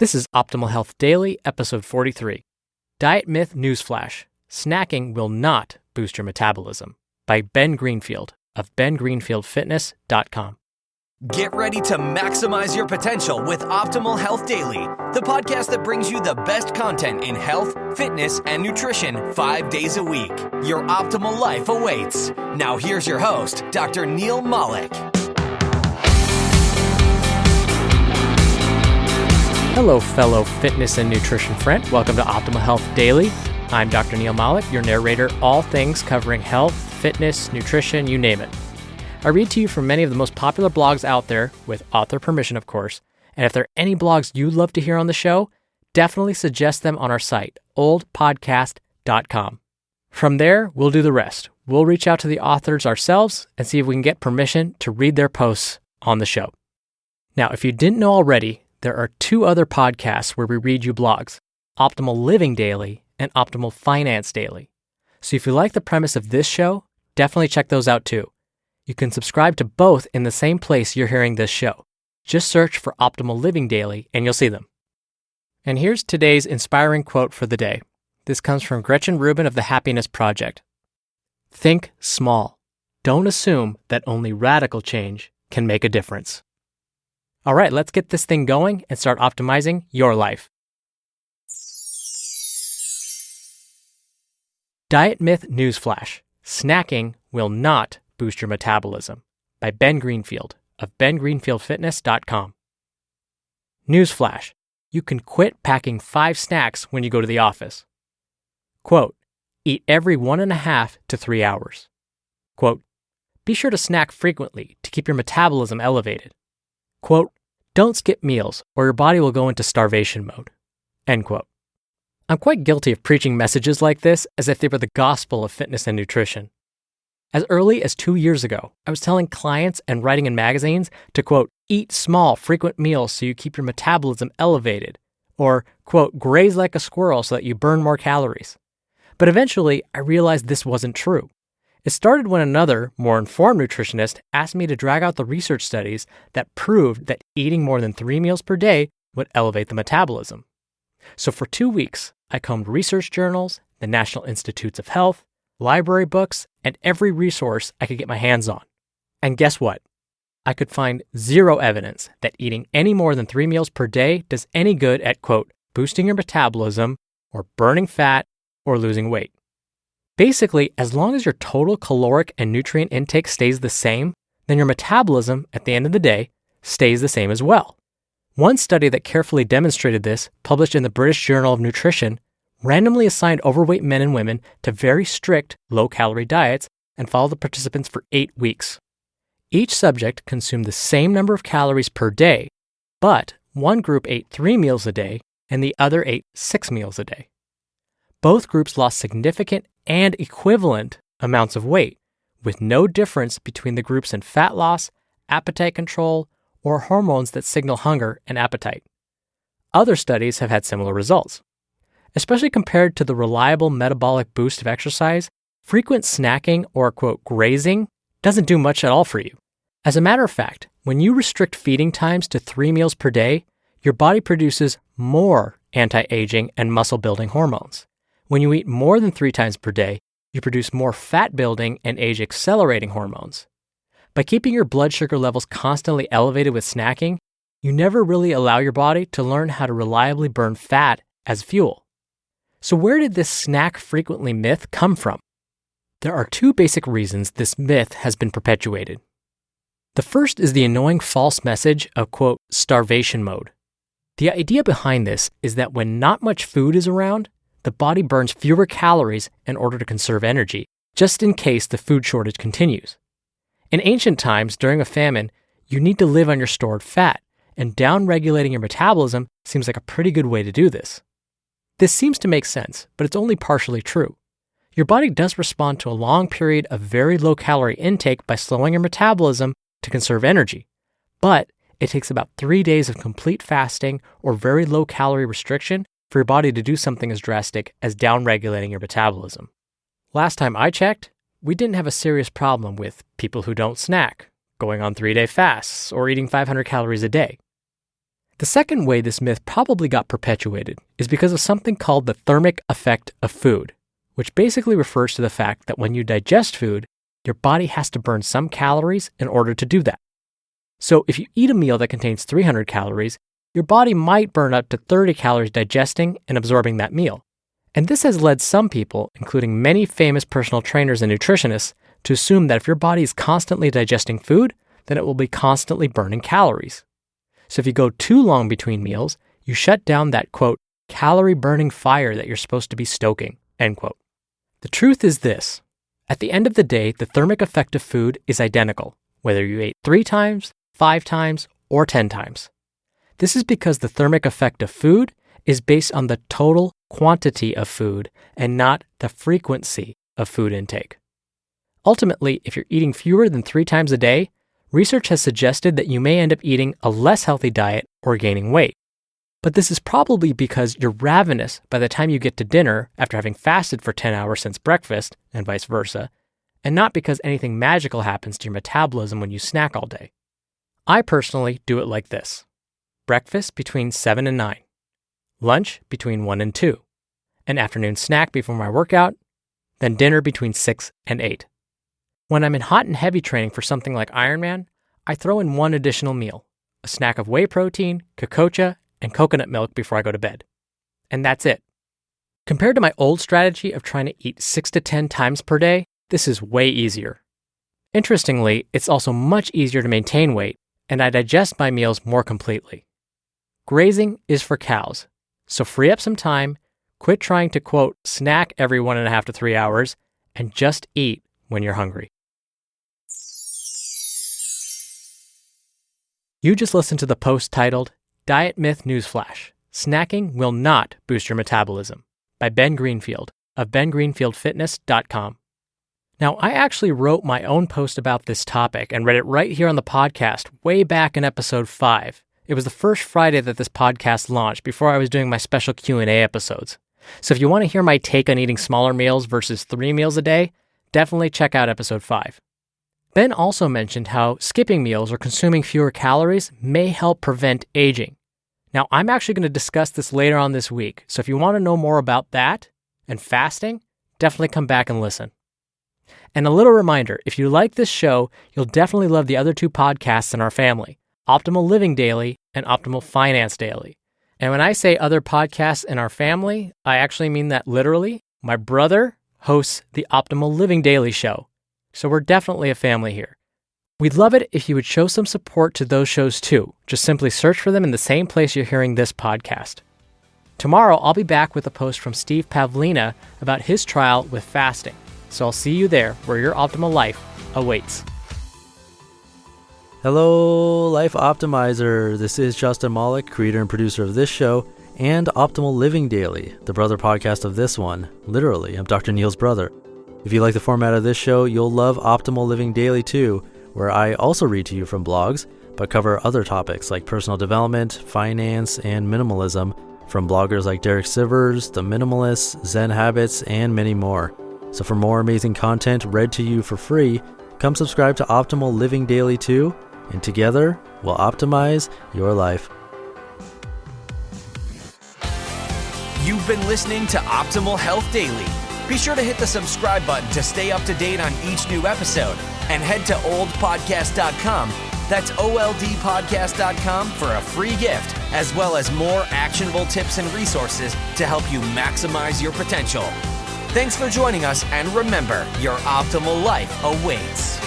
This is Optimal Health Daily, episode 43. Diet Myth Newsflash: Snacking will not boost your metabolism, by Ben Greenfield of bengreenfieldfitness.com. Get ready to maximize your potential with Optimal Health Daily, the podcast that brings you the best content in health, fitness, and nutrition 5 days a week. Your optimal life awaits. Now here's your host, Dr. Neil Malik. Hello, fellow fitness and nutrition friend. Welcome to Optimal Health Daily. I'm Dr. Neil Malik, your narrator, all things covering health, fitness, nutrition, you name it. I read to you from many of the most popular blogs out there, with author permission, of course. And if there are any blogs you'd love to hear on the show, definitely suggest them on our site, oldpodcast.com. From there, we'll do the rest. We'll reach out to the authors ourselves and see if we can get permission to read their posts on the show. Now, if you didn't know already, there are two other podcasts where we read you blogs, Optimal Living Daily and Optimal Finance Daily. So if you like the premise of this show, definitely check those out too. You can subscribe to both in the same place you're hearing this show. Just search for Optimal Living Daily and you'll see them. And here's today's inspiring quote for the day. This comes from Gretchen Rubin of the Happiness Project. Think small. Don't assume that only radical change can make a difference. All right, let's get this thing going and start optimizing your life. Diet Myth Newsflash: Snacking will not boost your metabolism, by Ben Greenfield of bengreenfieldfitness.com. Newsflash: You can quit packing 5 snacks when you go to the office. Quote, eat every 1.5 to 3 hours. Quote, be sure to snack frequently to keep your metabolism elevated. Quote, don't skip meals or your body will go into starvation mode. End quote. I'm quite guilty of preaching messages like this as if they were the gospel of fitness and nutrition. As early as 2 years ago, I was telling clients and writing in magazines to, quote, eat small, frequent meals so you keep your metabolism elevated, or, quote, graze like a squirrel so that you burn more calories. But eventually, I realized this wasn't true. It started when another, more informed nutritionist asked me to drag out the research studies that proved that eating more than 3 meals per day would elevate the metabolism. So for 2 weeks, I combed research journals, the National Institutes of Health, library books, and every resource I could get my hands on. And guess what? I could find zero evidence that eating any more than 3 meals per day does any good at, quote, boosting your metabolism, or burning fat, or losing weight. Basically, as long as your total caloric and nutrient intake stays the same, then your metabolism, at the end of the day, stays the same as well. One study that carefully demonstrated this, published in the British Journal of Nutrition, randomly assigned overweight men and women to very strict low-calorie diets and followed the participants for 8 weeks. Each subject consumed the same number of calories per day, but one group ate 3 meals a day and the other ate 6 meals a day. Both groups lost significant and equivalent amounts of weight, with no difference between the groups in fat loss, appetite control, or hormones that signal hunger and appetite. Other studies have had similar results. Especially compared to the reliable metabolic boost of exercise, frequent snacking or, quote, grazing doesn't do much at all for you. As a matter of fact, when you restrict feeding times to 3 meals per day, your body produces more anti-aging and muscle-building hormones. When you eat more than 3 times per day, you produce more fat-building and age-accelerating hormones. By keeping your blood sugar levels constantly elevated with snacking, you never really allow your body to learn how to reliably burn fat as fuel. So where did this snack frequently myth come from? There are 2 basic reasons this myth has been perpetuated. The first is the annoying false message of, quote, starvation mode. The idea behind this is that when not much food is around, the body burns fewer calories in order to conserve energy, just in case the food shortage continues. In ancient times, during a famine, you need to live on your stored fat, and down-regulating your metabolism seems like a pretty good way to do this. This seems to make sense, but it's only partially true. Your body does respond to a long period of very low-calorie intake by slowing your metabolism to conserve energy, but it takes about 3 days of complete fasting or very low-calorie restriction for your body to do something as drastic as down-regulating your metabolism. Last time I checked, we didn't have a serious problem with people who don't snack, going on 3-day fasts, or eating 500 calories a day. The second way this myth probably got perpetuated is because of something called the thermic effect of food, which basically refers to the fact that when you digest food, your body has to burn some calories in order to do that. So if you eat a meal that contains 300 calories, your body might burn up to 30 calories digesting and absorbing that meal. And this has led some people, including many famous personal trainers and nutritionists, to assume that if your body is constantly digesting food, then it will be constantly burning calories. So if you go too long between meals, you shut down that, quote, calorie burning fire that you're supposed to be stoking, end quote. The truth is this. At the end of the day, the thermic effect of food is identical, whether you ate 3 times, 5 times, or 10 times. This is because the thermic effect of food is based on the total quantity of food and not the frequency of food intake. Ultimately, if you're eating fewer than 3 times a day, research has suggested that you may end up eating a less healthy diet or gaining weight. But this is probably because you're ravenous by the time you get to dinner after having fasted for 10 hours since breakfast, and vice versa, and not because anything magical happens to your metabolism when you snack all day. I personally do it like this. Breakfast between 7 and 9. Lunch between 1 and 2. An afternoon snack before my workout. Then dinner between 6 and 8. When I'm in hot and heavy training for something like Ironman, I throw in one additional meal, a snack of whey protein, kokocha, and coconut milk before I go to bed. And that's it. Compared to my old strategy of trying to eat 6 to 10 times per day, this is way easier. Interestingly, it's also much easier to maintain weight, and I digest my meals more completely. Grazing is for cows, so free up some time, quit trying to, quote, snack every 1.5 to 3 hours, and just eat when you're hungry. You just listened to the post titled, Diet Myth Newsflash, Snacking Will Not Boost Your Metabolism, by Ben Greenfield of bengreenfieldfitness.com. Now, I actually wrote my own post about this topic and read it right here on the podcast way back in episode 5. It was the first Friday that this podcast launched before I was doing my special Q&A episodes. So if you want to hear my take on eating smaller meals versus 3 meals a day, definitely check out episode 5. Ben also mentioned how skipping meals or consuming fewer calories may help prevent aging. Now, I'm actually going to discuss this later on this week, so if you want to know more about that and fasting, definitely come back and listen. And a little reminder, if you like this show, you'll definitely love the other 2 podcasts in our family, Optimal Living Daily and Optimal Finance Daily. And when I say other podcasts in our family, I actually mean that literally. My brother hosts the Optimal Living Daily show, so we're definitely a family here. We'd love it if you would show some support to those shows too. Just simply search for them in the same place you're hearing this podcast. Tomorrow, I'll be back with a post from Steve Pavlina about his trial with fasting. So I'll see you there where your optimal life awaits. Hello, Life Optimizer. This is Justin Malik, creator and producer of this show and Optimal Living Daily, the brother podcast of this one. Literally, I'm Dr. Neil's brother. If you like the format of this show, you'll love Optimal Living Daily too, where I also read to you from blogs, but cover other topics like personal development, finance, and minimalism from bloggers like Derek Sivers, The Minimalists, Zen Habits, and many more. So for more amazing content read to you for free, come subscribe to Optimal Living Daily too, and together we'll optimize your life. You've been listening to Optimal Health Daily. Be sure to hit the subscribe button to stay up to date on each new episode, and head to oldpodcast.com. That's oldpodcast.com for a free gift, as well as more actionable tips and resources to help you maximize your potential. Thanks for joining us, and remember, your optimal life awaits.